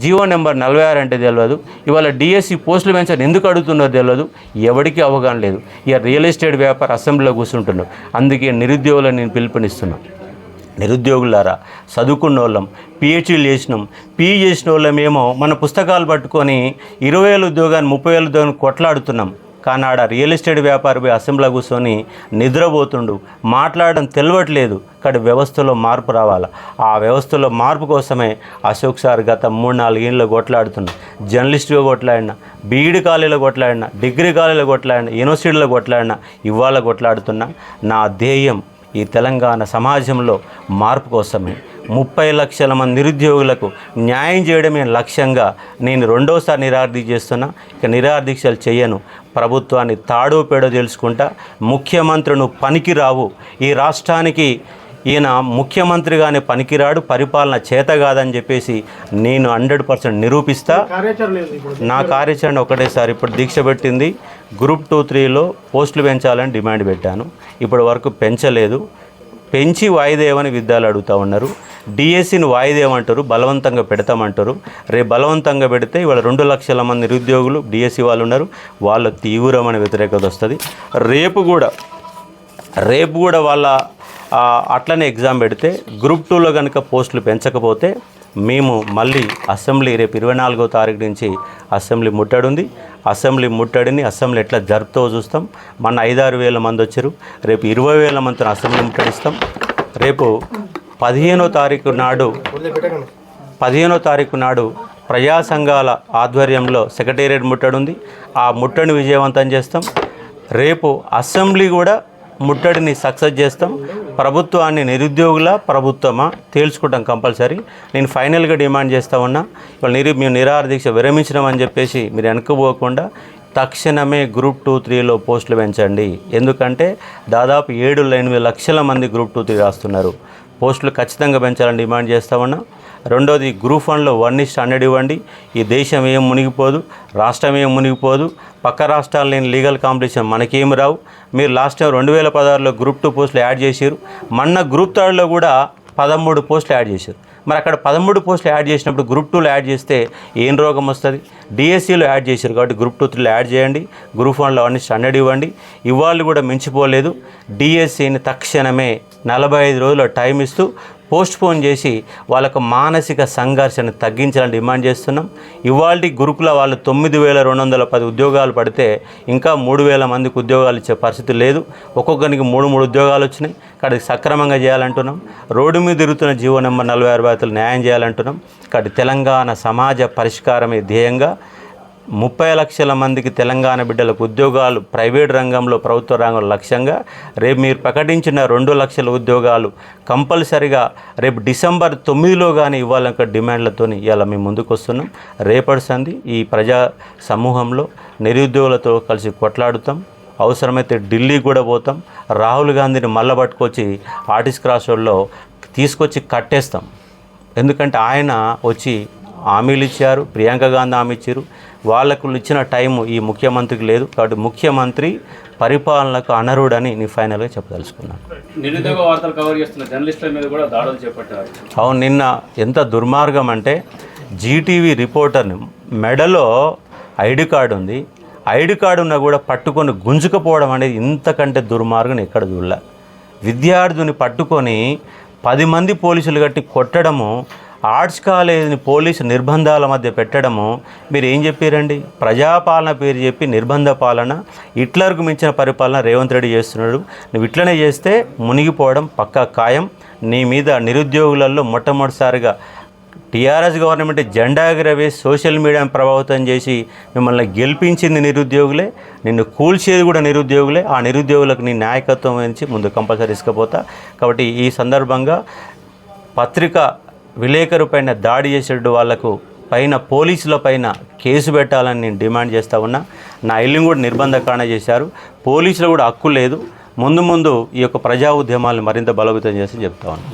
GO number 46 అంటే తెలియదు. ఇవాళ డిఎస్సి పోస్టులు పెంచని ఎందుకు అడుగుతున్నారో తెలియదు. ఎవరికి అవగాహన లేదు. ఇక రియల్ ఎస్టేట్ వ్యాపార అసెంబ్లీలో కూర్చుంటున్నారు. అందుకే నిరుద్యోగులను నేను పిలుపునిస్తున్నాను. నిరుద్యోగులారా, చదువుకున్న వాళ్ళం, పిహెచ్డీలు చేసినాం. పీజీ చేసిన వాళ్ళమేమో మన పుస్తకాలు పట్టుకొని 20,000 ఉద్యోగాన్ని 30,000 ఉద్యోగాన్ని కొట్లాడుతున్నాం. కానీ ఆడ రియల్ ఎస్టేట్ వ్యాపారి అసెంబ్లీలో కూర్చొని నిద్రపోతుండు, మాట్లాడడం తెలియట్లేదు. కానీ వ్యవస్థలో మార్పు రావాలి. ఆ వ్యవస్థలో మార్పు కోసమే అశోక్ సార్ గత 3-4 ఏళ్ళు కొట్లాడుతున్నాం. జర్నలిస్టుగా కొట్లాడినా, బీఈడి కాలేజీలో కొట్లాడినా, డిగ్రీ కాలేజీలో కొట్లాడినా, యూనివర్సిటీలో కొట్లాడినా, ఇవాళ కొట్లాడుతున్నా. నా ధ్యేయం ఈ తెలంగాణ సమాజంలో మార్పు కోసమే. 30 లక్షల మంది నిరుద్యోగులకు న్యాయం చేయడమే లక్ష్యంగా నేను రెండోసారి నిరాహారదీక్ష చేస్తున్నా. ఇక నిరాహారదీక్షలు చేయను. ప్రభుత్వాన్ని తాడో పేడో తెలుసుకుంటా. ముఖ్యమంత్రులు పనికిరావు, ఈ రాష్ట్రానికి ఈయన ముఖ్యమంత్రిగానే పనికిరాడు, పరిపాలన చేత కాదని చెప్పేసి నేను 100% నిరూపిస్తా. నా కార్యాచరణ ఒకటేసారి ఇప్పుడు దీక్ష పెట్టింది. గ్రూప్ 2-3లో పోస్టులు పెంచాలని డిమాండ్ పెట్టాను. ఇప్పటి వరకు పెంచలేదు. పెంచి వాయిదేమని విద్యాలు అడుగుతూ ఉన్నారు. డిఎస్సిని వాయిదేమంటారు, బలవంతంగా పెడతామంటారు. రేపు బలవంతంగా పెడితే ఇవాళ 2 లక్షల మంది నిరుద్యోగులు డిఎస్సి వాళ్ళు ఉన్నారు. వాళ్ళ తీవ్రమైన వ్యతిరేకత వస్తుంది. రేపు కూడా వాళ్ళ అట్లనే ఎగ్జామ్ పెడితే గ్రూప్ 2లో కనుక పోస్టులు పెంచకపోతే మేము మళ్ళీ అసెంబ్లీ రేపు 24వ తారీఖు నుంచి అసెంబ్లీ ముట్టడి ఉంది. అసెంబ్లీ ముట్టడిని అసెంబ్లీ ఎట్లా జరుపుతో చూస్తాం. మన 5-6 వేల మంది వచ్చారు. రేపు 20,000 మందితో అసెంబ్లీ ముట్టడిస్తాం. రేపు 15వ తారీఖు నాడు ప్రజా సంఘాల ఆధ్వర్యంలో సెక్రటేరియట్ ముట్టడి ఉంది. ఆ ముట్టడిని విజయవంతం చేస్తాం. రేపు అసెంబ్లీ కూడా ముట్టడిని సక్సెస్ చేస్తాం. ప్రభుత్వాన్ని నిరుద్యోగుల ప్రభుత్వమా తేల్చుకుంటాం కంపల్సరీ. నేను ఫైనల్గా డిమాండ్ చేస్తూ ఉన్నా, ఇవాళ మేము నిరాహారదీక్ష విరమించినామని చెప్పేసి మీరు వెనక్కిపోకుండా తక్షణమే గ్రూప్ 2-3లో పోస్టులు పెంచండి. ఎందుకంటే దాదాపు 7-8 లక్షల మంది గ్రూప్ 2-3 రాస్తున్నారు. పోస్టులు ఖచ్చితంగా పెంచాలని డిమాండ్ చేస్తూ ఉన్నా. రెండోది గ్రూప్ 1లో 1:100 ఇవ్వండి. ఈ దేశం ఏం మునిగిపోదు, రాష్ట్రం ఏం మునిగిపోదు. పక్క రాష్ట్రాలు లేని లీగల్ కాంపిటీషన్ మనకేమి రావు. మీరు లాస్ట్ టైం 2016లో గ్రూప్ 2 పోస్టులు యాడ్ చేశారు. మొన్న గ్రూప్ 3లో కూడా 13 పోస్టులు యాడ్ చేశారు. మరి అక్కడ 13 పోస్టులు యాడ్ చేసినప్పుడు గ్రూప్ 2లో యాడ్ చేస్తే ఏం రోగం వస్తుంది? డిఎస్సిలో యాడ్ చేశారు కాబట్టి గ్రూప్ 2-3లో యాడ్ చేయండి. గ్రూప్ 1లో 1:100 ఇవ్వండి. ఇవాళ కూడా మించిపోలేదు. డిఎస్సిని తక్షణమే 45 రోజుల టైం ఇస్తూ పోస్ట్పోన్ చేసి వాళ్ళకు మానసిక సంఘర్షణ తగ్గించాలని డిమాండ్ చేస్తున్నాం. ఇవాళ గురుకుల వాళ్ళు 9,210 ఉద్యోగాలు పడితే ఇంకా 3,000 మందికి ఉద్యోగాలు ఇచ్చే పరిస్థితి లేదు. ఒక్కొక్కరికి 3 ఉద్యోగాలు వచ్చినాయి. కాబట్టి సక్రమంగా చేయాలంటున్నాం. రోడ్డు మీద తిరుగుతున్న జీవో నెంబర్ 46 న్యాయం చేయాలంటున్నాం. కాబట్టి తెలంగాణ సమాజ పరిష్కారమే ధ్యేయంగా 30 లక్షల మందికి తెలంగాణ బిడ్డలకు ఉద్యోగాలు ప్రైవేట్ రంగంలో, ప్రభుత్వ రంగంలో లక్ష్యంగా రేపు మీరు ప్రకటించిన 2 లక్షల ఉద్యోగాలు కంపల్సరిగా రేపు డిసెంబర్ 9లో కానీ ఇవ్వాలన్న డిమాండ్లతో ఇవాళ మేము ముందుకు వస్తున్నాం. రేపటి సంది ఈ ప్రజా సమూహంలో నిరుద్యోగులతో కలిసి కొట్లాడుతాం. అవసరమైతే ఢిల్లీ కూడా పోతాం. రాహుల్ గాంధీని మళ్ళా పట్టుకొచ్చి ఆర్టిస్ట్ క్రాస్ రోడ్లో తీసుకొచ్చి కట్టేస్తాం. ఎందుకంటే ఆయన వచ్చి హామీలు ఇచ్చారు, ప్రియాంక గాంధీ హామీ ఇచ్చారు. వాళ్ళకు ఇచ్చిన టైము ఈ ముఖ్యమంత్రికి లేదు. కాబట్టి ముఖ్యమంత్రి పరిపాలనకు అనర్హుడని నేను ఫైనల్గా చెప్పదలుచుకున్నాను. నిరుద్యోగ వార్తలు కవర్ చేస్తున్న జర్నలిస్టుల మీద కూడా దాడులు చేపట్టారు. అవును, నిన్న ఎంత దుర్మార్గం అంటే జీటీవీ రిపోర్టర్ని మెడలో ఐడి కార్డు ఉంది. ఐడి కార్డు ఉన్నా కూడా పట్టుకొని గుంజుకపోవడం అనేది ఇంతకంటే దుర్మార్గం ఎక్కడ చూడలే. విద్యార్థిని పట్టుకొని 10 మంది పోలీసులు కట్టి కొట్టడము, ఆర్ట్స్ కాలేజీని పోలీసు నిర్బంధాల మధ్య పెట్టడము. మీరు ఏం చెప్పారండి? ప్రజాపాలన పేరు చెప్పి నిర్బంధ పాలన, హిట్లర్కు మించిన పరిపాలన రేవంత్ రెడ్డి చేస్తున్నాడు. నువ్వు ఇట్లనే చేస్తే మునిగిపోవడం పక్కా ఖాయం. నీ మీద నిరుద్యోగులలో మొట్టమొదటిసారిగా టీఆర్ఎస్ గవర్నమెంట్ జెండా ఎగరవేసి సోషల్ మీడియాను ప్రభావితం చేసి మిమ్మల్ని గెలిపించింది నిరుద్యోగులే, నిన్ను కూల్చేది కూడా నిరుద్యోగులే. ఆ నిరుద్యోగులకు నీ నాయకత్వం వహించి ముందు కంపల్సరీ ఇసుకపోతా. కాబట్టి ఈ సందర్భంగా పత్రికా విలేకరు పైన దాడి చేసేటట్టు వాళ్లకు పైన పోలీసుల పైన కేసు పెట్టాలని నేను డిమాండ్ చేస్తూ ఉన్నా. నా ఇల్లుని కూడా నిర్బంధకారణ చేశారు. పోలీసులు కూడా హక్కు లేదు. ముందు ఈ యొక్క ప్రజా ఉద్యమాలను మరింత బలోపేతం చేసి చెప్తా ఉన్నాను.